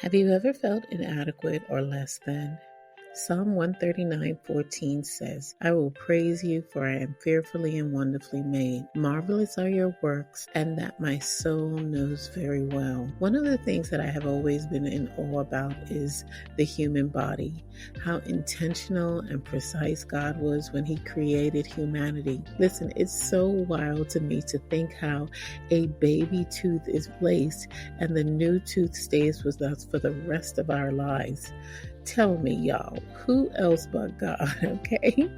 Have you ever felt inadequate or less than? Psalm 139:14 says, I will praise you, for I am fearfully and wonderfully made. Marvelous are your works, and that my soul knows very well. One of the things that I have always been in awe about is the human body, how intentional and precise God was when He created humanity. Listen, it's so wild to me to think how a baby tooth is placed and the new tooth stays with us for the rest of our lives. Tell me, y'all, who else but God, okay?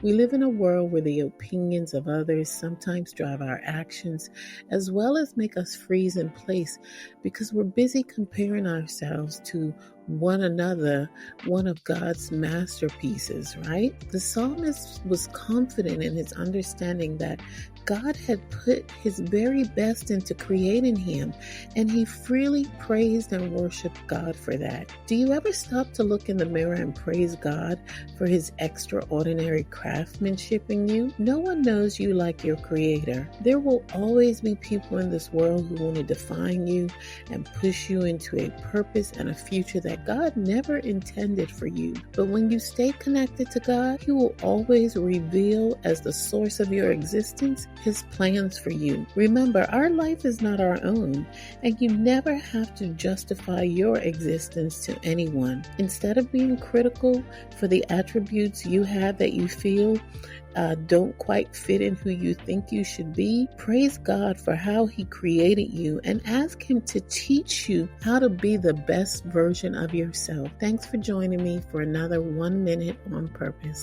We live in a world where the opinions of others sometimes drive our actions, as well as make us freeze in place because we're busy comparing ourselves to one another, one of God's masterpieces, right? The psalmist was confident in his understanding that God had put His very best into creating him, and he freely praised and worshiped God for that. Do you ever stop to look in the mirror and praise God for His extraordinary craftsmanship in you? No one knows you like your Creator. There will always be people in this world who want to define you and push you into a purpose and a future that God never intended for you. But when you stay connected to God, He will always reveal as the source of your existence His plans for you. Remember, our life is not our own, and you never have to justify your existence to anyone. Instead of being critical for the attributes you have that you feel don't quite fit in who you think you should be, praise God for how He created you and ask Him to teach you how to be the best version of yourself. Thanks for joining me for another 1 minute on Purpose.